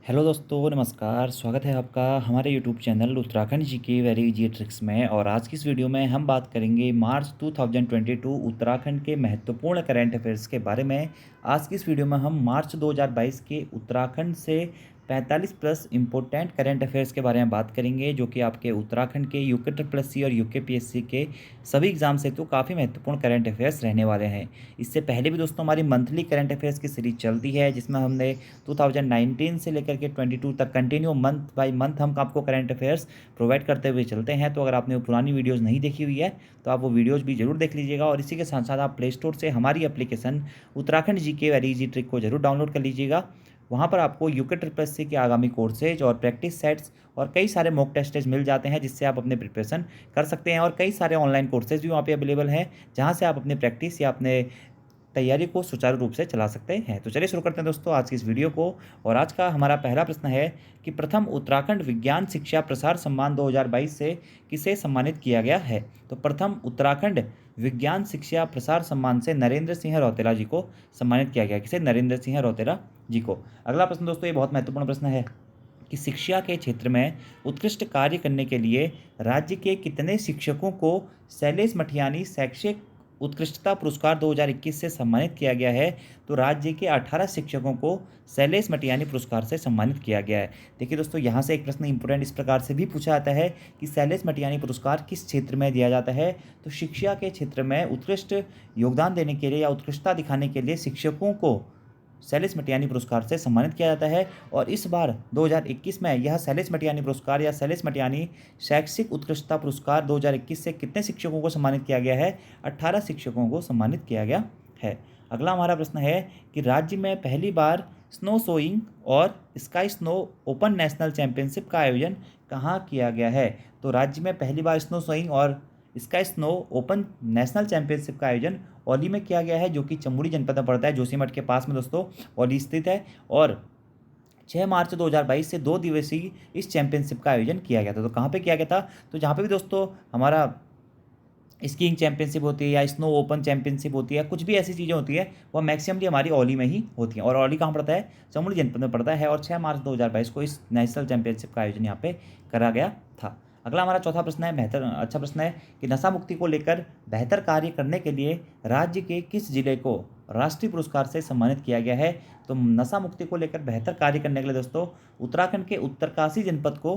Hello दोस्तों, नमस्कार। स्वागत है आपका हमारे YouTube channel Uttarakhand GK very easy tricks में। और आज की इस वीडियो में हम बात करेंगे मार्च 2022 उत्तराखंड के महत्वपूर्ण करंट अफेयर्स के बारे में। आज की इस वीडियो में हम मार्च 2022 के उत्तराखंड से 45 प्लस इम्पोर्टेंट करंट अफेयर्स के बारे में बात करेंगे, जो कि आपके उत्तराखंड के यूके ट्रिपल एससी और यूके पीएससी के सभी एग्जाम से तो काफ़ी महत्वपूर्ण करंट अफेयर्स रहने वाले हैं। इससे पहले भी दोस्तों हमारी मंथली करंट अफेयर्स की सीरीज चलती है, जिसमें हमने 2019 से लेकर के 22 तक कंटिन्यू मंथ बाय मंथ हम आपको करंट अफेयर्स प्रोवाइड करते हुए चलते हैं। तो अगर आपने वो पुरानी वीडियोस नहीं देखी हुई है तो आप वो वीडियोस भी जरूर देख लीजिएगा। और इसी के साथ साथ आप प्ले स्टोर से हमारी application Uttarakhand GK very easy trick को जरूर डाउनलोड कर लीजिएगा। वहाँ पर आपको यूके ट्रिपल एससी के आगामी कोर्सेज और प्रैक्टिस सेट्स और कई सारे मॉक टेस्टेज मिल जाते हैं, जिससे आप अपने प्रिपरेशन कर सकते हैं। और कई सारे ऑनलाइन कोर्सेज भी वहाँ पे अवेलेबल हैं, जहाँ से आप अपनी प्रैक्टिस या अपने तैयारी को सुचारू रूप से चला सकते हैं। तो चलिए शुरू करते हैं दोस्तों आज की इस वीडियो को। और आज का हमारा पहला प्रश्न है कि प्रथम उत्तराखंड विज्ञान शिक्षा प्रसार सम्मान 2022 से किसे सम्मानित किया गया है। तो प्रथम उत्तराखंड विज्ञान शिक्षा प्रसार सम्मान से नरेंद्र सिंह रौतेला जी को सम्मानित किया गया। किसे? नरेंद्र सिंह रौतेला जी को। अगला प्रश्न दोस्तों, ये बहुत महत्वपूर्ण प्रश्न है कि शिक्षा के क्षेत्र में उत्कृष्ट कार्य करने के लिए राज्य के कितने शिक्षकों को शैलेश मठियानी शैक्षिक उत्कृष्टता पुरस्कार 2021 से सम्मानित किया गया है। तो राज्य के 18 शिक्षकों को शैलेश मटियानी पुरस्कार से सम्मानित किया गया है। देखिए दोस्तों, यहाँ से एक प्रश्न इंपोर्टेंट इस प्रकार से भी पूछा जाता है कि शैलेश मटियानी पुरस्कार किस क्षेत्र में दिया जाता है। तो शिक्षा के क्षेत्र में उत्कृष्ट योगदान देने के लिए या उत्कृष्टता दिखाने के लिए शिक्षकों को शैलेश मटियानी पुरस्कार से सम्मानित किया जाता है। और इस बार 2021 में यह शैलेश मटियानी पुरस्कार या शैलेश मटियानी शैक्षिक उत्कृष्टता पुरस्कार 2021 से कितने शिक्षकों को सम्मानित किया गया है? 18 शिक्षकों को सम्मानित किया गया है। अगला हमारा प्रश्न है कि राज्य में पहली बार स्नो सोइंग और sky snow open national championship का आयोजन कहाँ किया गया है। तो राज्य में पहली बार स्नो सोइंग और sky snow open national championship का आयोजन औली में किया गया है, जो कि चमोली जनपद में पड़ता है, जोशीमठ के पास में दोस्तों औली स्थित है। और 6 मार्च 2022 से 2 दिवसीय इस चैंपियनशिप का आयोजन किया गया था। तो कहाँ पे किया गया था? तो जहाँ पे भी दोस्तों हमारा स्कीइंग चैंपियनशिप होती है या स्नो ओपन चैंपियनशिप होती है, कुछ भी ऐसी चीज़ें होती है, वह मैक्सिममली हमारी औली में ही होती हैं। और औली कहाँ पड़ता है? चमोली जनपद में पड़ता है। और 6 मार्च 2022 को इस नेशनल चैंपियनशिप का आयोजन यहाँ पे करा गया था। अगला हमारा चौथा प्रश्न है, अच्छा प्रश्न है कि नशा मुक्ति को लेकर बेहतर कार्य करने के लिए राज्य के किस जिले को राष्ट्रीय पुरस्कार से सम्मानित किया गया है। तो नशा मुक्ति को लेकर बेहतर कार्य करने के लिए दोस्तों उत्तराखंड के उत्तरकाशी जनपद को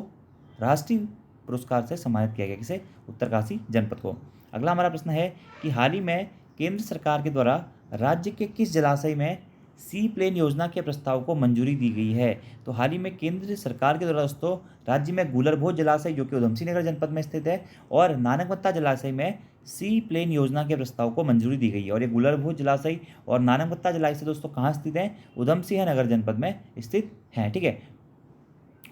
राष्ट्रीय पुरस्कार से सम्मानित किया गया। किसे? उत्तरकाशी जनपद को। अगला हमारा प्रश्न है कि हाल ही में केंद्र सरकार के द्वारा राज्य के किस जलाशय में सी प्लेन योजना के प्रस्ताव को मंजूरी दी गई है। तो हाल ही में केंद्र सरकार के द्वारा दोस्तों राज्य में गुलरभोज जलाशय, जो कि उधमसिंह नगर जनपद में स्थित है, और नानकमत्ता जलाशय में सी प्लेन योजना के प्रस्ताव को मंजूरी दी गई है। और ये गुलरभोज जलाशय और नानकमत्ता जलाशय दोस्तों कहाँ स्थित हैं? उधमसिंह नगर जनपद में स्थित हैं। ठीक है,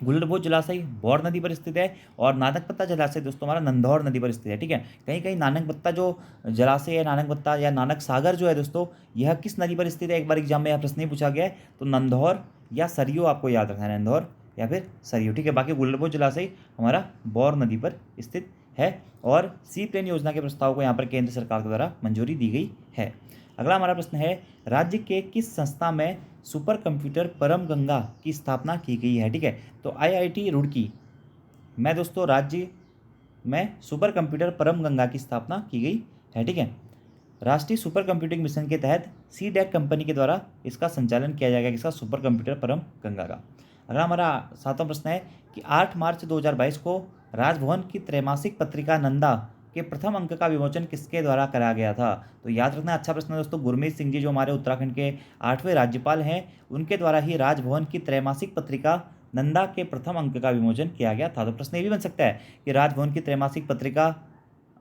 गुलरभोज जलाशय बौर नदी पर स्थित है और नानकमत्ता जलाशय दोस्तों हमारा नंधौर नदी पर स्थित है। ठीक है, कहीं कहीं नानकमत्ता जो जलाशय है, नानकमत्ता या नानक सागर जो है दोस्तों, यह किस नदी पर स्थित है? एक बार एग्जाम में यह प्रश्न नहीं पूछा गया है। तो नंधौर या सरयू आपको याद रखना है, नंधौर या फिर सरयू। ठीक है, बाकी गुलरभोज जलाशय हमारा बौर नदी पर स्थित है। और सी प्लेन योजना के प्रस्ताव को यहाँ पर केंद्र सरकार के द्वारा मंजूरी दी गई है। अगला हमारा प्रश्न है, राज्य के किस संस्था में सुपर कंप्यूटर परम गंगा की स्थापना की गई है। ठीक है, तो आईआईटी रुड़की में दोस्तों राज्य में सुपर कंप्यूटर परम गंगा की स्थापना की गई है। ठीक है, राष्ट्रीय सुपर कंप्यूटिंग मिशन के तहत सीडैक कंपनी के द्वारा इसका संचालन किया जाएगा। किसका? सुपर कंप्यूटर परम गंगा का। अगला हमारा सातवां प्रश्न है कि 8 मार्च 2022 को राजभवन की त्रैमासिक पत्रिका नंदा के प्रथम अंक का विमोचन किसके द्वारा करा गया था। तो याद रखना, अच्छा प्रश्न है दोस्तों। गुरमीत सिंह जी जो हमारे उत्तराखंड के 8वें राज्यपाल हैं, उनके द्वारा ही राजभवन की त्रैमासिक पत्रिका नंदा के प्रथम अंक का विमोचन किया गया था। तो प्रश्न ये भी बन सकता है कि राजभवन की त्रैमासिक पत्रिका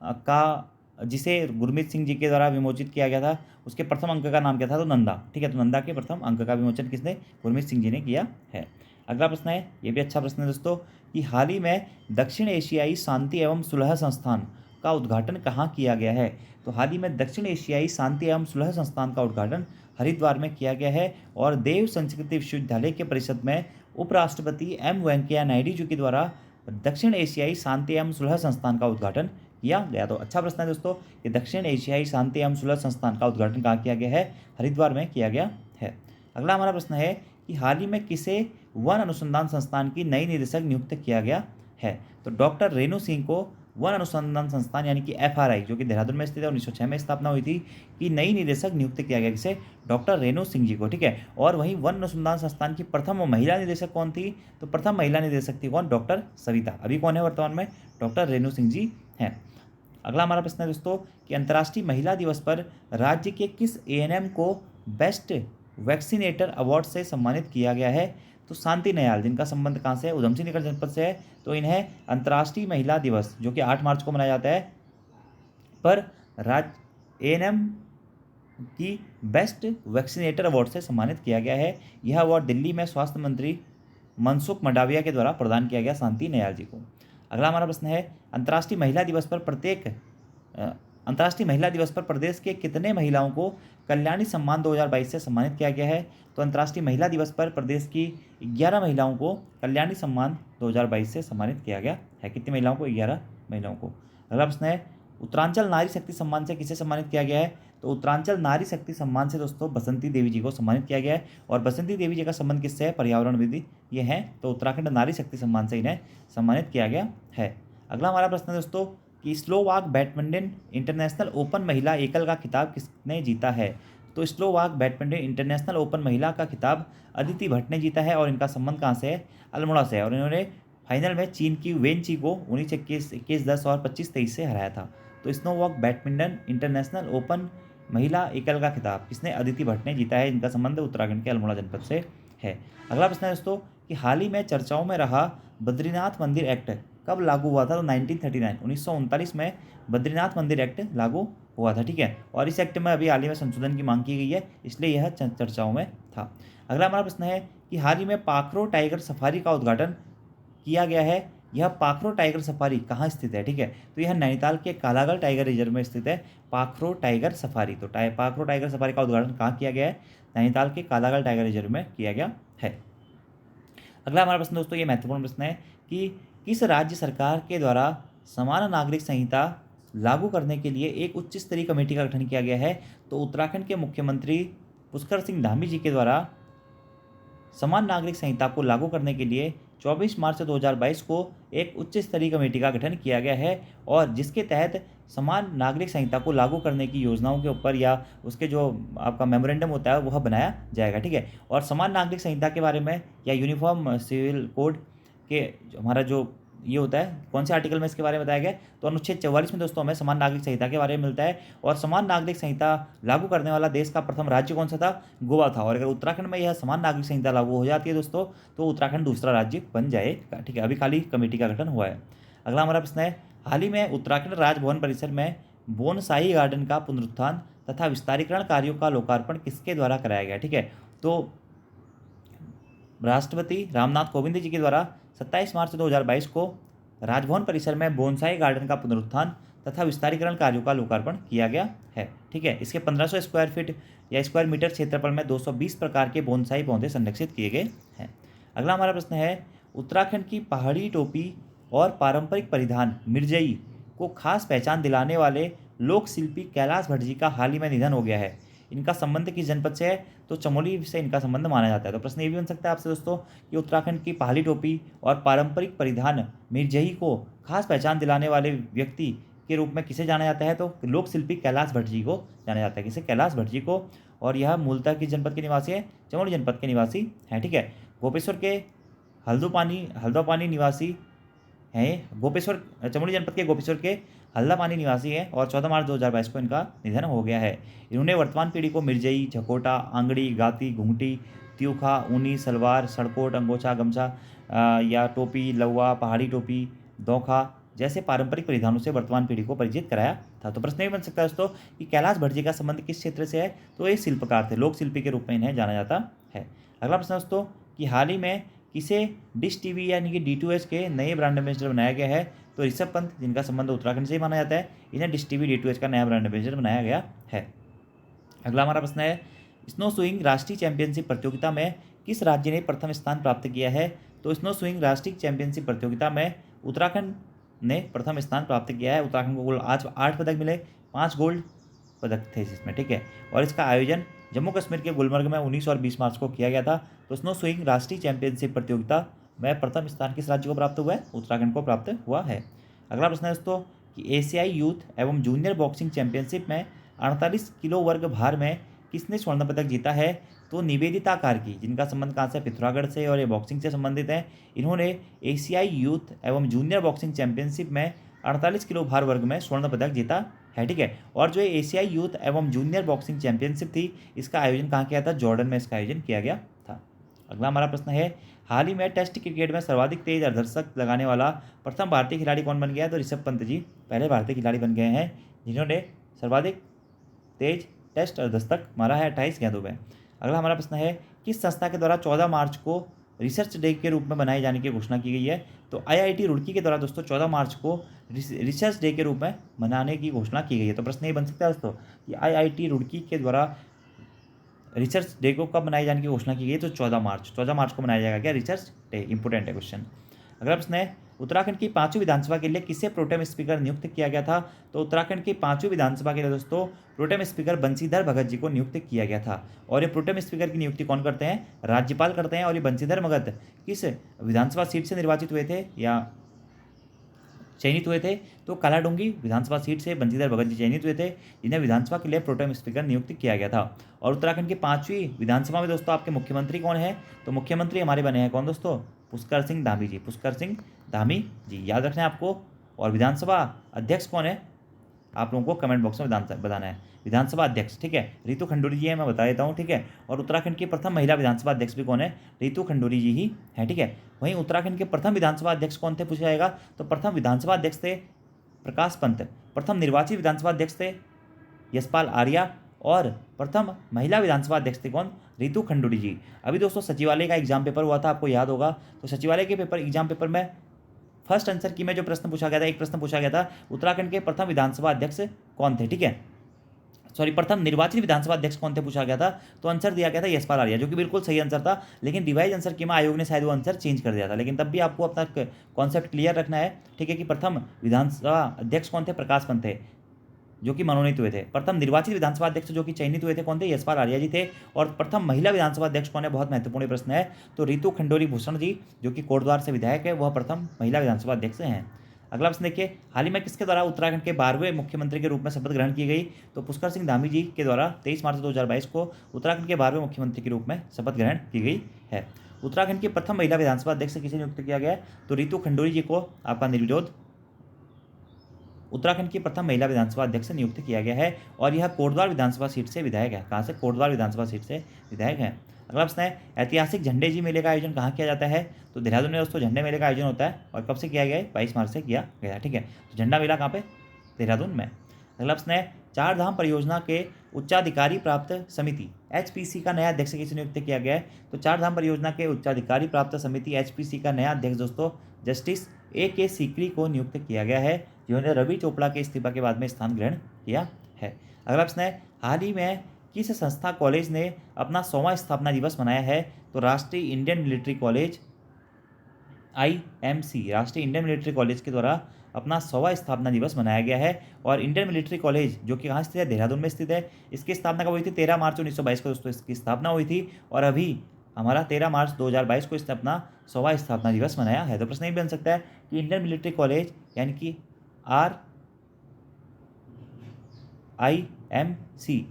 का जिसे गुरमीत सिंह जी के द्वारा विमोचित किया गया था, उसके प्रथम अंक का नाम क्या था? तो नंदा। ठीक है, तो नंदा के प्रथम अंक का विमोचन किसने? गुरमीत सिंह जी ने किया है। अगला प्रश्न है, ये भी अच्छा प्रश्न है दोस्तों, कि हाल ही में दक्षिण एशियाई शांति एवं सुलह संस्थान का उद्घाटन कहाँ किया गया है। तो हाल ही में दक्षिण एशियाई शांति एवं सुलह संस्थान का उद्घाटन हरिद्वार में किया गया है। और देव संस्कृति विश्वविद्यालय के परिषद में उपराष्ट्रपति एम वेंकैया नायडू जी के द्वारा दक्षिण एशियाई शांति एवं सुलह संस्थान का उद्घाटन किया गया। तो अच्छा प्रश्न है दोस्तों कि दक्षिण एशियाई शांति एवं सुलह संस्थान का उद्घाटन कहाँ किया गया है? हरिद्वार में किया गया है। अगला हमारा प्रश्न है कि हाल ही में किसे वन अनुसंधान संस्थान की नई निदेशक नियुक्त किया गया है? तो डॉक्टर रेणु सिंह को वन अनुसंधान संस्थान यानी कि एफआरआई, जो कि देहरादून में स्थित है, 1906 में स्थापना हुई थी, कि नई निदेशक नियुक्त किया गया। किसे? डॉक्टर रेणु सिंह जी को। ठीक है। और वहीं वन अनुसंधान संस्थान की प्रथम महिला निदेशक कौन थी? तो प्रथम महिला निदेशक थी कौन? डॉक्टर सविता। अभी कौन है वर्तमान में? डॉक्टर रेणु सिंह जी हैं। अगला हमारा प्रश्न है दोस्तों कि अंतर्राष्ट्रीय महिला दिवस पर राज्य के किस एएनएम को बेस्ट वैक्सीनेटर अवार्ड से सम्मानित किया गया है? तो शांति नयाल, जिनका संबंध कहाँ से है? उधम सिंह नगर जनपद से है। तो इन्हें अंतर्राष्ट्रीय महिला दिवस, जो कि 8 मार्च को मनाया जाता है, पर राज्य एएनएम की बेस्ट वैक्सीनेटर अवार्ड से सम्मानित किया गया है। यह अवार्ड दिल्ली में स्वास्थ्य मंत्री मनसुख मंडाविया के द्वारा प्रदान किया गया शांति नयाल जी को। अगला हमारा प्रश्न है अंतर्राष्ट्रीय महिला दिवस पर प्रदेश के कितने महिलाओं को कल्याणी सम्मान 2022 से सम्मानित किया गया है? तो अंतर्राष्ट्रीय महिला दिवस पर प्रदेश की 11 महिलाओं को कल्याणी सम्मान 2022 से सम्मानित किया गया है। कितनी महिलाओं को? 11 महिलाओं को। अगला प्रश्न है उत्तरांचल नारी शक्ति सम्मान से किसे सम्मानित किया गया है? तो उत्तरांचल नारी शक्ति सम्मान से दोस्तों बसंती देवी जी को सम्मानित किया गया है। और बसंती देवी जी का संबंध किससे है? पर्यावरणविद ये हैं, तो उत्तराखंड नारी शक्ति सम्मान से इन्हें सम्मानित किया गया है। अगला हमारा प्रश्न है दोस्तों कि स्लोवाक बैडमिंटन इंटरनेशनल ओपन महिला एकल का खिताब किसने जीता है? तो स्लोवाक बैडमिंटन इंटरनेशनल ओपन महिला का खिताब अदिति भट्ट ने जीता है। और इनका संबंध कहाँ से है? अल्मोड़ा से है। और इन्होंने फाइनल में चीन की वेन ची को 19-21, 21-10 और 25-23 से हराया था। तो स्नोवॉक बैडमिंटन इंटरनेशनल ओपन महिला एकल का खिताब किसने? अदिति भट्ट ने जीता है। इनका संबंध उत्तराखंड के अल्मोड़ा जनपद से है। अगला प्रश्न है दोस्तों कि हाल ही में चर्चाओं में रहा बद्रीनाथ मंदिर एक्ट कब लागू हुआ था? तो 1939 में बद्रीनाथ मंदिर एक्ट लागू हुआ था। ठीक है। और इस एक्ट में अभी हाल ही में संशोधन की मांग की गई है, इसलिए यह चर्चाओं में था। अगला हमारा प्रश्न है कि हाल ही में पाखरो टाइगर सफारी का उद्घाटन किया गया है। यह पाखरो टाइगर सफारी कहाँ स्थित है? ठीक है। तो यह नैनीताल के कालागढ़ टाइगर रिजर्व में स्थित है पाखरो टाइगर सफारी। तो पाखरो टाइगर सफारी का उद्घाटन कहाँ किया गया है? नैनीताल के कालागढ़ टाइगर रिजर्व में किया गया है। अगला हमारा प्रश्न दोस्तों ये महत्वपूर्ण प्रश्न है कि किस राज्य सरकार के द्वारा समान नागरिक संहिता लागू करने के लिए एक उच्च स्तरीय कमेटी का गठन किया गया है? तो उत्तराखंड के मुख्यमंत्री पुष्कर सिंह धामी जी के द्वारा समान नागरिक संहिता को लागू करने के लिए 24 मार्च 2022 को एक उच्च स्तरीय कमेटी का गठन किया गया है, और जिसके तहत समान नागरिक संहिता को लागू करने की योजनाओं के ऊपर या उसके जो आपका मेमोरेंडम होता है वह बनाया जाएगा। ठीक है। और समान नागरिक संहिता के बारे में या यूनिफॉर्म सिविल कोड के हमारा जो ये होता है, कौन से आर्टिकल में इसके बारे में बताया गया? तो अनुच्छेद 44 में दोस्तों हमें समान नागरिक संहिता के बारे में मिलता है। और समान नागरिक संहिता लागू करने वाला देश का प्रथम राज्य कौन सा था? गोवा था। और अगर उत्तराखंड में यह समान नागरिक संहिता लागू हो जाती है दोस्तों, तो उत्तराखंड दूसरा राज्य बन जाएगा। ठीक है। अभी खाली कमेटी का गठन हुआ है। अगला हमारा प्रश्न है हाल ही में उत्तराखंड राजभवन परिसर में बोनसाई गार्डन का पुनरुत्थान तथा विस्तारीकरण कार्यों का लोकार्पण किसके द्वारा कराया गया? ठीक है। तो राष्ट्रपति रामनाथ कोविंद जी के द्वारा 27 मार्च 2022 को राजभवन परिसर में बोनसाई गार्डन का पुनरुत्थान तथा विस्तारीकरण कार्यों का लोकार्पण किया गया है। ठीक है। इसके 1500 स्क्वायर फीट या स्क्वायर मीटर क्षेत्रफल में 220 प्रकार के बोनसाई पौधे संरक्षित किए गए हैं। अगला हमारा प्रश्न है उत्तराखंड की पहाड़ी टोपी और पारंपरिक परिधान मिर्जई को खास पहचान दिलाने वाले लोक शिल्पी कैलाश भट्ट जी का हाल ही में निधन हो गया है। इनका संबंध किस जनपद से है? तो चमोली से इनका संबंध माना जाता है। तो प्रश्न ये भी बन सकता है आपसे दोस्तों कि उत्तराखंड की पहाड़ी टोपी और पारंपरिक परिधान मिर्जई को खास पहचान दिलाने वाले व्यक्ति के रूप में किसे जाना जाता है? तो लोक शिल्पी कैलाश भट्ट जी को जाना जाता है। किसे? कैलाश भट्ट जी को। और यह मूलतः किस जनपद के निवासी है? चमोली जनपद के निवासी हैं। ठीक है। गोपेश्वर के हल्द्वापानी निवासी हैं। चमोली जनपद के गोपेश्वर के हल्द्वापानी निवासी है। और 14 मार्च 2022 को इनका निधन हो गया है। इन्होंने वर्तमान पीढ़ी को मिर्जई, झकोटा, आंगड़ी, गाती, घुंघटी, त्यूखा, ऊनी, सलवार, सड़कोट, अंगोछा, गमछा या टोपी, लौवा, पहाड़ी टोपी, दोखा जैसे पारंपरिक परिधानों से वर्तमान पीढ़ी को परिचित कराया था। तो प्रश्न ये बन सकता है दोस्तों कि कैलाश भट्ट जी का संबंध किस क्षेत्र से है? तो ये शिल्पकार थे, लोक शिल्पी के रूप में इन्हें जाना जाता है। अगला प्रश्न दोस्तों कि हाल ही में किसे डिश टीवी यानी कि D2H के नए ब्रांड एम्बेसडर बनाया गया है? तो ऋषभ पंत, जिनका संबंध उत्तराखंड से ही माना जाता है, इन्हें डिश टीवी D2H का नया ब्रांड एम्बेसडर बनाया गया है। अगला हमारा प्रश्न है स्नो स्विंग राष्ट्रीय चैंपियनशिप प्रतियोगिता में किस राज्य ने प्रथम स्थान प्राप्त किया है? तो स्नो स्विंग राष्ट्रीय चैंपियनशिप प्रतियोगिता में उत्तराखंड ने प्रथम स्थान प्राप्त किया है। उत्तराखंड को कुल आज 8 पदक मिले, 5 गोल्ड पदक थे इसमें। ठीक है। और इसका आयोजन जम्मू कश्मीर के गुलमर्ग में 19 और 20 मार्च को किया गया था। तो स्नो स्विंग राष्ट्रीय चैंपियनशिप प्रतियोगिता में प्रथम स्थान किस राज्य को प्राप्त हुआ है? उत्तराखंड को प्राप्त हुआ है। अगला प्रश्न है दोस्तों कि एशियाई यूथ एवं जूनियर बॉक्सिंग चैंपियनशिप में 48 किलो वर्ग भार में किसने स्वर्ण पदक जीता है? तो निवेदिता कार्की, जिनका संबंध कहाँ से? पिथौरागढ़ से, और ये बॉक्सिंग से संबंधित है। इन्होंने एशियाई यूथ एवं जूनियर बॉक्सिंग चैंपियनशिप में 48 किलो भार वर्ग में स्वर्ण पदक जीता है, ठीक है। और जो एशियाई यूथ एवं जूनियर बॉक्सिंग चैंपियनशिप थी, इसका आयोजन कहाँ किया था? जॉर्डन में इसका आयोजन किया गया था। अगला हमारा प्रश्न है, हाल ही में टेस्ट क्रिकेट में सर्वाधिक तेज अर्धशतक लगाने वाला प्रथम भारतीय खिलाड़ी कौन बन गया है? तो ऋषभ पंत जी पहले भारतीय खिलाड़ी बन गए हैं जिन्होंने सर्वाधिक तेज टेस्ट अर्धशतक मारा है 28 गेंदों में। अगला हमारा प्रश्न है, किस संस्था के द्वारा 14 मार्च को रिसर्च डे के रूप में मनाए जाने की घोषणा की गई है? तो आईआईटी रुड़की के द्वारा दोस्तों 14 मार्च को रिसर्च डे के रूप में मनाने की घोषणा की गई है। तो प्रश्न ये बन सकता है दोस्तों कि आईआईटी रुड़की के द्वारा रिसर्च डे को कब मनाए जाने की घोषणा की गई? तो 14 मार्च को मनाया जाएगा क्या रिसर्च डे? इंपोर्टेंट है क्वेश्चन। अगला प्रश्न है, उत्तराखंड की 5वीं विधानसभा के लिए किसे प्रोटेम स्पीकर नियुक्त किया गया था? तो उत्तराखंड की 5वीं विधानसभा के लिए दोस्तों प्रोटेम स्पीकर बंशीधर भगत जी को नियुक्त किया गया था। और ये प्रोटेम स्पीकर की नियुक्ति कौन करते हैं? राज्यपाल करते हैं। और ये बंशीधर भगत किस विधानसभा सीट से निर्वाचित हुए थे या चयनित हुए थे? तो कालाडूंगी विधानसभा सीट से बंशीधर भगत जी चयनित हुए थे, जिन्हें विधानसभा के लिए प्रोटेम स्पीकर नियुक्त किया गया था। और उत्तराखंड की 5वीं विधानसभा में दोस्तों आपके मुख्यमंत्री कौन है? तो मुख्यमंत्री हमारे बने हैं कौन दोस्तों? पुष्कर सिंह धामी जी। पुष्कर सिंह धामी जी, याद रखना है आपको। और विधानसभा अध्यक्ष कौन है? आप लोगों को कमेंट बॉक्स में बताना है। विधानसभा अध्यक्ष, ठीक है, रितु खंडूरी जी है, मैं बता देता हूँ, ठीक है। और उत्तराखंड की प्रथम महिला विधानसभा अध्यक्ष भी कौन है? रितु खंडूरी जी ही है, ठीक है। वहीं उत्तराखंड के प्रथम विधानसभा अध्यक्ष कौन थे पूछा जाएगा? तो प्रथम विधानसभा अध्यक्ष थे प्रकाश पंत। प्रथम निर्वाचित विधानसभा अध्यक्ष थे यशपाल आर्या। और प्रथम महिला विधानसभा अध्यक्ष थे कौन? रितु खंडूरी जी। अभी दोस्तों सचिवालय का एग्जाम पेपर हुआ था, आपको याद होगा। तो सचिवालय के एग्जाम पेपर में फर्स्ट आंसर की में जो प्रश्न पूछा गया था, एक प्रश्न पूछा गया था, उत्तराखंड के प्रथम विधानसभा अध्यक्ष कौन थे, ठीक है। सॉरी, प्रथम निर्वाचित विधानसभा अध्यक्ष कौन थे पूछा गया था। तो आंसर दिया गया था यशपाल आर्या, जो कि बिल्कुल सही आंसर था। लेकिन रिवाइज आंसर की में आयोग ने शायद वो आंसर चेंज कर दिया था। लेकिन तब भी आपको अपना कॉन्सेप्ट क्लियर रखना है, ठीक है, कि प्रथम विधानसभा अध्यक्ष कौन थे? प्रकाश पंत थे, जो कि मनोनीत हुए थे। प्रथम निर्वाचित विधानसभा अध्यक्ष जो कि चयनित हुए थे कौन थे? यशपाल आर्या जी थे। और प्रथम महिला विधानसभा अध्यक्ष कौन है? बहुत महत्वपूर्ण प्रश्न है। तो रितु खंडूरी भूषण जी, जो कि कोटद्वार से विधायक है, वह प्रथम महिला विधानसभा अध्यक्ष हैं। अगला प्रश्न देखिए, हाल ही में किसके द्वारा उत्तराखंड के 12वें मुख्यमंत्री के रूप में शपथ ग्रहण की गई? तो पुष्कर सिंह धामी जी के द्वारा 23 मार्च 2022 को उत्तराखंड के 12वें मुख्यमंत्री के रूप में शपथ ग्रहण की गई है। उत्तराखंड की प्रथम महिला विधानसभा अध्यक्ष किसे नियुक्त किया गया है? तो रितु खंडूरी जी को आपका निर्विरोध उत्तराखंड की प्रथम महिला विधानसभा अध्यक्ष नियुक्त किया गया है। और यह कोटद्वार विधानसभा सीट से विधायक है। कहाँ से? कोटद्वार विधानसभा सीट से विधायक है। अगला प्रश्न है, ऐतिहासिक झंडे जी मेले का आयोजन कहाँ किया जाता है? तो देहरादून में दोस्तों झंडे मेले का आयोजन होता है। और कब से किया गया है? 22 मार्च से किया गया है, ठीक है। तो झंडा मेला कहाँ पे? देहरादून में। अगला प्रश्न है, चार धाम परियोजना के उच्चाधिकारी प्राप्त समिति एचपीसी का नया अध्यक्ष किसे नियुक्त किया गया है? तो चार धाम परियोजना के उच्चाधिकारी प्राप्त समिति एचपीसी का नया अध्यक्ष दोस्तों जस्टिस के सीकरी को नियुक्त किया गया है, जिन्होंने रवि चोपड़ा के इस्तीफा के बाद में स्थान ग्रहण किया है। अगला प्रश्न है, हाल ही में किस संस्था कॉलेज ने अपना 100वां स्थापना दिवस मनाया है? तो राष्ट्रीय इंडियन मिलिट्री कॉलेज IMC, राष्ट्रीय इंडियन मिलिट्री कॉलेज के द्वारा अपना 100वां स्थापना दिवस मनाया गया है। और इंडियन मिलिट्री कॉलेज जो कि कहाँ स्थित है? देहरादून में स्थित है। इसकी स्थापना कब हुई थी? 13 मार्च 1922 को दोस्तों इसकी स्थापना हुई थी। और अभी हमारा 13 मार्च 2022 को इसने अपना 100वां स्थापना दिवस मनाया है। तो प्रश्न ये बन सकता है कि इंडियन मिलिट्री कॉलेज यानी कि RIMC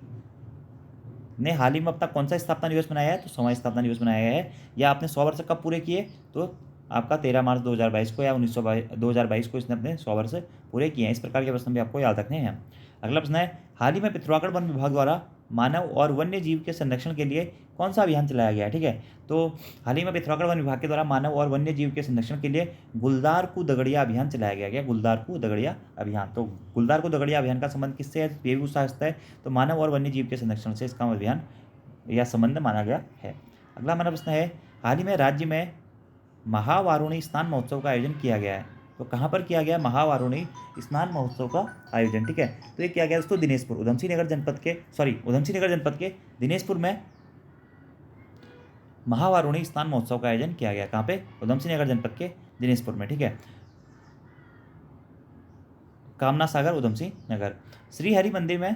ने हाल ही में अपना कौन सा स्थापना दिवस मनाया है? तो 100वां स्थापना दिवस मनाया है। या आपने 100 वर्ष कब पूरे किए? तो आपका 13 मार्च 2022 को या 2022 को इसने अपने 100 वर्ष पूरे किए हैं। इस प्रकार के प्रश्न भी आपको याद रखने हैं। अगला प्रश्न है, हाल ही में पिथौरागढ़ वन विभाग द्वारा मानव और वन्य जीव के संरक्षण के लिए कौन सा अभियान चलाया गया है? ठीक है, तो हाल ही में पिथौरागढ़ वन विभाग के द्वारा मानव और वन्य जीव के संरक्षण के लिए गुलदार को दगड़िया अभियान चलाया गया। क्या? गुलदार को दगड़िया अभियान। तो गुलदार को दगड़िया अभियान का संबंध किससे है? ये भी पूछ सकता है। तो मानव और वन्य जीव के संरक्षण से इसका अभियान या संबंध माना गया है। अगला हमारा प्रश्न है, हाल ही में राज्य में महावारुणी स्नान महोत्सव का आयोजन किया गया है। तो कहाँ पर किया गया महावारुणी स्नान महोत्सव का आयोजन? ठीक है, तो ये किया गया दोस्तों दिनेशपुर, उधमसिंह नगर जनपद के दिनेशपुर में महावारुणी स्नान महोत्सव का आयोजन किया गया। कहाँ पे? उधमसिंह नगर जनपद के दिनेशपुर में, ठीक है, कामना सागर उधमसिंह नगर। श्री हरि मंदिर में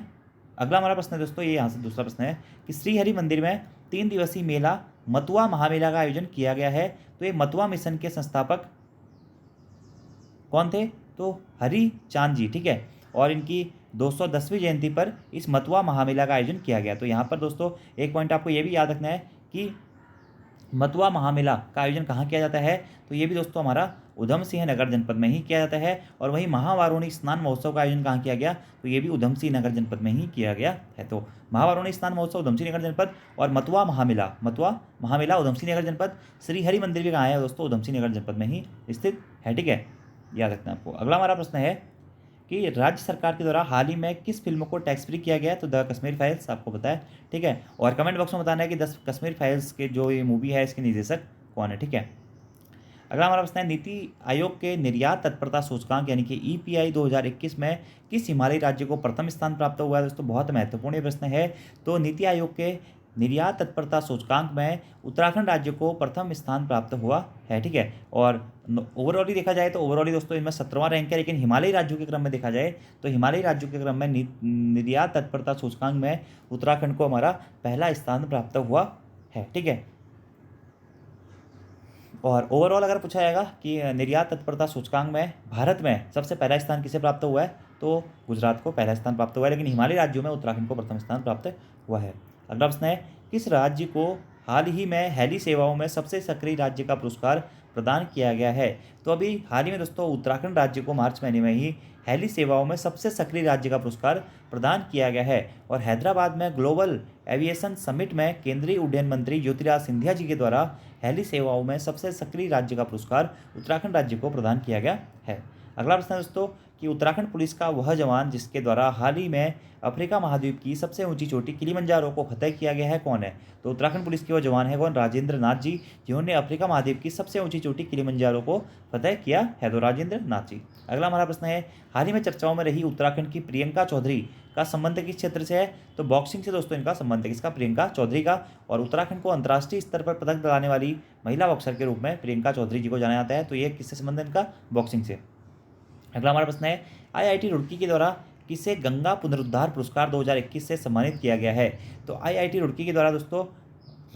अगला हमारा प्रश्न है दोस्तों, ये यहाँ से दूसरा प्रश्न है कि श्रीहरि मंदिर में 3 दिवसीय मेला मतुआ महामेला का आयोजन किया गया है। तो ये मतुआ मिशन के संस्थापक कौन थे? तो हरि चांद जी, ठीक है। और इनकी 210वीं जयंती पर इस मतुआ महामेला का आयोजन किया गया। तो यहाँ पर दोस्तों एक पॉइंट आपको ये भी याद रखना है कि मतुआ महामेला का आयोजन कहाँ किया जाता है? तो ये भी दोस्तों हमारा उधम सिंह नगर जनपद में ही किया जाता है। और वहीं महावारुणी स्नान महोत्सव का आयोजन कहाँ किया गया? तो ये भी उधम सिंह नगर जनपद में ही किया गया है। तो महावारुणी स्नान महोत्सव उधम सिंह नगर जनपद और मतुआ महामेला उधम सिंह नगर जनपद। श्रीहरि मंदिर भी कहाँ है दोस्तों? उधम सिंह नगर जनपद में ही स्थित है, ठीक है, याद रखना आपको। अगला हमारा प्रश्न है कि राज्य सरकार के द्वारा हाल ही में किस फिल्म को टैक्स फ्री किया गया है? तो द कश्मीर फाइल्स, आपको पता है, ठीक है। और कमेंट बॉक्स में बताना है कि द कश्मीर फाइल्स के जो ये मूवी है इसके निर्देशक कौन है, ठीक है। अगला हमारा प्रश्न है नीति आयोग के निर्यात तत्परता सूचकांक यानी कि ईपीआई 2021 में किस हिमालयी राज्य को प्रथम स्थान प्राप्त हुआ है? दोस्तों बहुत महत्वपूर्ण ये प्रश्न है। तो नीति आयोग के निर्यात तत्परता सूचकांक में उत्तराखंड राज्य को प्रथम स्थान प्राप्त हुआ है, ठीक है। और ओवरऑल देखा जाए तो ओवरऑल दोस्तों इनमें 17वां रैंक है, लेकिन हिमालयी राज्यों के क्रम में देखा जाए तो हिमालयी राज्यों के क्रम में निर्यात तत्परता सूचकांक में उत्तराखंड को हमारा पहला स्थान प्राप्त हुआ है, ठीक है। और ओवरऑल अगर पूछा जाएगा कि निर्यात तत्परता सूचकांक में भारत में सबसे पहला स्थान किसे प्राप्त हुआ है? तो गुजरात को पहला स्थान प्राप्त हुआ है, लेकिन हिमालयी राज्यों में उत्तराखंड को प्रथम स्थान प्राप्त हुआ है। अगला प्रश्न है किस राज्य को हाल ही में हेली सेवाओं में सबसे सक्रिय राज्य का पुरस्कार प्रदान किया गया है? तो अभी हाल ही में दोस्तों उत्तराखंड राज्य को मार्च महीने में ही हेली सेवाओं में सबसे सक्रिय राज्य का पुरस्कार प्रदान किया गया है। और हैदराबाद में ग्लोबल एविएशन समिट में केंद्रीय उड्डयन मंत्री ज्योतिराज सिंधिया जी के द्वारा हेली सेवाओं में सबसे सक्रिय राज्य का पुरस्कार उत्तराखंड राज्य को प्रदान किया गया है। अगला प्रश्न दोस्तों कि उत्तराखंड पुलिस का वह जवान जिसके द्वारा हाल ही में अफ्रीका महाद्वीप की सबसे ऊंची चोटी किलिमंजारो को फतह किया गया है कौन है? तो उत्तराखंड पुलिस के वह जवान है कौन? राजेंद्र नाथ जी, जिन्होंने अफ्रीका महाद्वीप की सबसे ऊंची चोटी किलिमंजारो को फतह किया है। तो राजेंद्र नाथ जी। अगला हमारा प्रश्न है हाल ही में चर्चाओं में रही उत्तराखंड की प्रियंका चौधरी का संबंध किस क्षेत्र से है? तो बॉक्सिंग से दोस्तों इनका संबंध है, किसका? प्रियंका चौधरी का। और उत्तराखंड को अंतर्राष्ट्रीय स्तर पर पदक दिलाने वाली महिला बॉक्सर के रूप में प्रियंका चौधरी जी को जाना जाता है। तो ये किससे संबंध है इनका? बॉक्सिंग से। अगला हमारा प्रश्न है आईआईटी रुड़की के द्वारा किसे गंगा पुनरुद्धार पुरस्कार 2021 से सम्मानित किया गया है? तो आईआईटी रुड़की के द्वारा दोस्तों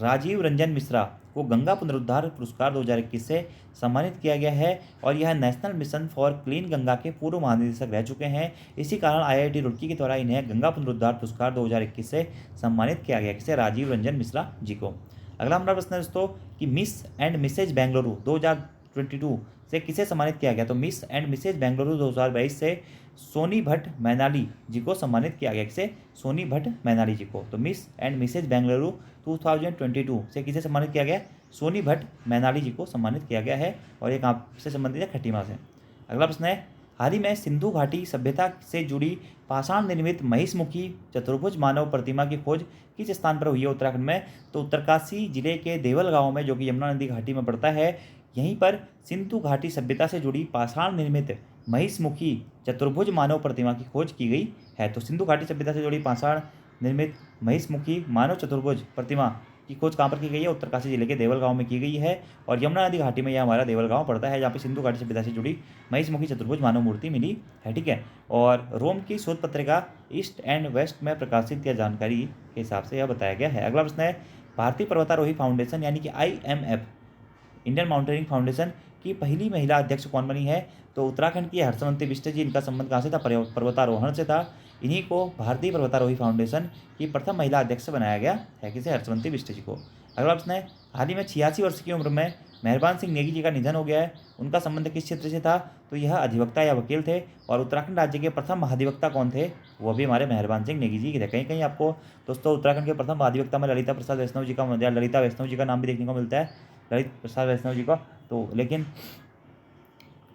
राजीव रंजन मिश्रा को गंगा पुनरुद्धार पुरस्कार 2021 से सम्मानित किया गया है। और यह national mission for clean Ganga के पूर्व महानिदेशक रह चुके हैं। इसी कारण आईआईटी रुड़की के द्वारा इन्हें गंगा पुनरुद्धार पुरस्कार 2021 से सम्मानित किया गया, किसे? राजीव रंजन मिश्रा जी को। अगला हमारा प्रश्न है दोस्तों कि मिस एंड मिसेज बेंगलुरु 2022 से किसे सम्मानित किया गया? तो मिस एंड मिसेज बेंगलुरु 2022 से सोनी भट्ट मैनाली जी को सम्मानित किया गया, किसे? सोनी भट्ट मैनाली जी को। तो मिस एंड मिसेज बेंगलुरु 2022 से किसे सम्मानित किया गया? सोनी भट्ट मैनाली जी को सम्मानित किया गया है। और ये कहाँ से संबंधित है? खटीमा से। अगला प्रश्न है हाल ही में सिंधु घाटी सभ्यता से जुड़ी पाषाण निर्मित महिषमुखी चतुर्भुज मानव प्रतिमा की खोज किस स्थान पर हुई है उत्तराखंड में? तो उत्तरकाशी जिले के देवल गांव में, जो कि यमुना नदी घाटी में पड़ता है, यहीं पर सिंधु घाटी सभ्यता से जुड़ी पाषाण निर्मित महिषमुखी चतुर्भुज मानव प्रतिमा की खोज की गई है। तो सिंधु घाटी सभ्यता से जुड़ी पाषाण निर्मित महिषमुखी मानव चतुर्भुज प्रतिमा की खोज कहाँ पर की गई है? उत्तरकाशी जिले के देवल गांव में की गई है। और यमुना नदी घाटी में यह हमारा देवल गांव पड़ता है, जहाँ पे सिंधु घाटी सभ्यता से जुड़ी महिषमुखी चतुर्भुज मानव मूर्ति मिली है, ठीक है। और रोम की शोध पत्रिका ईस्ट एंड वेस्ट में प्रकाशित यह जानकारी के हिसाब से यह बताया गया है। अगला प्रश्न है भारतीय पर्वतारोही फाउंडेशन यानी कि IMF इंडियन माउंटेनिंग फाउंडेशन की पहली महिला अध्यक्ष कौन बनी है? तो उत्तराखंड की हर्षवंती बिष्ट जी, इनका संबंध कहाँ से था? पर्वतारोहण से था। इन्हीं को भारतीय पर्वतारोही फाउंडेशन की प्रथम महिला अध्यक्ष बनाया गया है, किसे? हर्षवंती बिष्ट जी को। अगला प्रश्न है हाल ही में 86 वर्ष की उम्र में मेहरबान सिंह नेगी जी का निधन हो गया है, उनका संबंध किस क्षेत्र से था? तो यह अधिवक्ता या वकील थे। और उत्तराखंड राज्य के प्रथम महाधिवक्ता कौन थे? वो भी हमारे मेहरबान सिंह नेगी जी के थे। कहीं कहीं आपको दोस्तों उत्तराखंड के प्रथम महाधिवक्ता में ललिता प्रसाद वैष्णव जी का, ललिता वैष्णव जी का नाम भी देखने को मिलता है, ललित प्रसाद वैष्णव जी का। तो लेकिन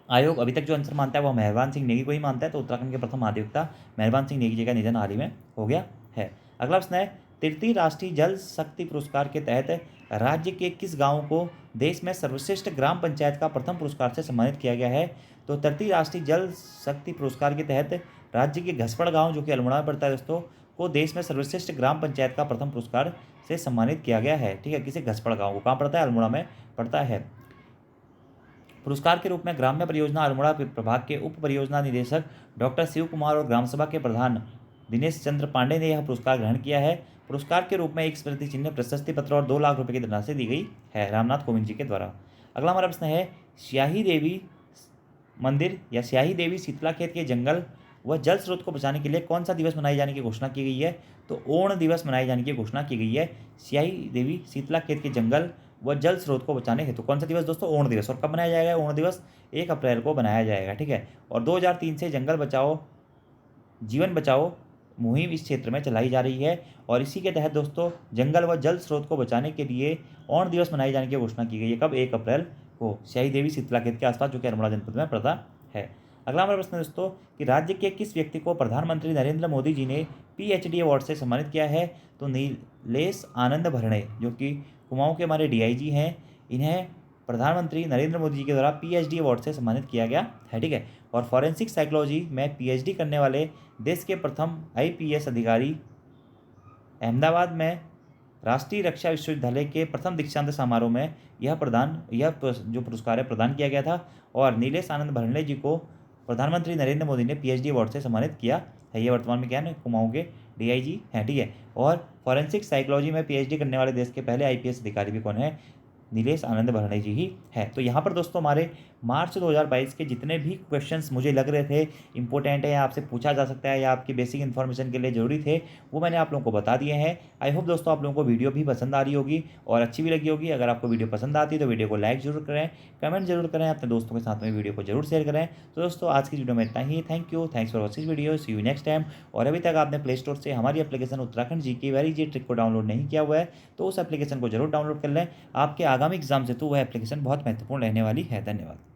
आयोग अभी तक जो आंसर मानता है वो मेहरबान सिंह नेगी को ही मानता है। तो उत्तराखंड के प्रथम महाधिवक्ता मेहरबान सिंह नेगी जी का निधन हाल ही में हो गया है। अगला प्रश्न है तृतीय राष्ट्रीय जल शक्ति पुरस्कार के तहत राज्य के किस गांव को देश में सर्वश्रेष्ठ ग्राम पंचायत का प्रथम पुरस्कार से सम्मानित किया गया है? तो तृतीय राष्ट्रीय जल शक्ति पुरस्कार के तहत राज्य के घसपड़ गाँव, जो कि अल्मोड़ा में पड़ता है दोस्तों, को देश में सर्वश्रेष्ठ ग्राम पंचायत का प्रथम पुरस्कार से सम्मानित किया गया है, ठीक है। किसे? घसपड़ गाँव को। कहाँ पड़ता है? अल्मोड़ा में पड़ता है। पुरस्कार के रूप में ग्राम्य परियोजना अल्मोड़ा प्रभाग के उप परियोजना निदेशक डॉक्टर शिव कुमार और ग्राम सभा के प्रधान दिनेश चंद्र पांडे ने यह पुरस्कार ग्रहण किया है। पुरस्कार के रूप में एक स्मृति चिन्ह, प्रशस्ति पत्र और 2 लाख रुपए की धनराशि दी गई है रामनाथ कोविंद जी के द्वारा। अगला हमारा प्रश्न है, स्याही देवी मंदिर या स्याही देवी शीतला खेत के जंगल व जल स्रोत को बचाने के लिए कौन सा दिवस मनाए जाने की घोषणा की गई है? तो ओण दिवस मनाए जाने की घोषणा की गई है। स्याही देवी शीतला खेत के जंगल व जल स्रोत को बचाने हेतु कौन सा दिवस दोस्तों? ओण दिवस। और कब मनाया जाएगा ओण दिवस? 1 अप्रैल को बनाया जाएगा, ठीक है। और 2003 से जंगल बचाओ जीवन बचाओ मुहिम इस क्षेत्र में चलाई जा रही है और इसी के तहत दोस्तों जंगल व जल स्रोत को बचाने के लिए ओण दिवस मनाए जाने की घोषणा की गई है। कब? 1 अप्रैल को स्याही देवी शीतला खेत के आसपास, जो कि अल्मोड़ा जनपद में पड़ता है। अगला हमारा प्रश्न दोस्तों कि राज्य के किस व्यक्ति को प्रधानमंत्री नरेंद्र मोदी जी ने पीएचडी अवार्ड से सम्मानित किया है? तो नीलेश आनंद भरणे, जो कि कुमाऊं के हमारे डीआईजी हैं, इन्हें प्रधानमंत्री नरेंद्र मोदी जी के द्वारा पीएचडी अवार्ड से सम्मानित किया गया है, ठीक है। और फॉरेंसिक साइकोलॉजी में पीएचडी करने वाले देश के प्रथम आईपीएस अधिकारी, अहमदाबाद में राष्ट्रीय रक्षा विश्वविद्यालय के प्रथम दीक्षांत समारोह में यह जो पुरस्कार है प्रदान किया गया था। और नीलेश आनंद भरणे जी को प्रधानमंत्री नरेंद्र मोदी ने पीएचडी अवार्ड से सम्मानित किया है। ये वर्तमान में क्या है, कुमाऊं के डीआईजी हैं, ठीक है। और फॉरेंसिक साइकोलॉजी में पीएचडी करने वाले देश के पहले आईपीएस अधिकारी भी कौन है? नीलेश आनंद भरणे जी ही है। तो यहाँ पर दोस्तों हमारे मार्च 2022 के जितने भी क्वेश्चंस मुझे लग रहे थे इंपॉर्टेंट है या आपसे पूछा जा सकता है या आपकी बेसिक इन्फॉर्मेशन के लिए जरूरी थे, वो मैंने आप लोगों को बता दिए हैं। आई होप दोस्तों आप लोगों को वीडियो भी पसंद आ रही होगी और अच्छी भी लगी होगी। अगर आपको वीडियो पसंद आती है तो वीडियो को लाइक जरूर करें, कमेंट जरूर करें, अपने दोस्तों के साथ में वीडियो को जरूर शेयर करें। तो दोस्तों आज की वीडियो में इतना ही। Thank you, thanks for watching video, see you next time. और अभी तक आपने प्ले स्टोर से हमारी application Uttarakhand GK very easy trick को डाउनलोड नहीं किया हुआ है तो उस एप्लीकेशन को जरूर डाउनलोड कर लें। आपके आगामी एग्जाम से तो वह एप्लीकेशन बहुत महत्वपूर्ण रहने वाली है। धन्यवाद।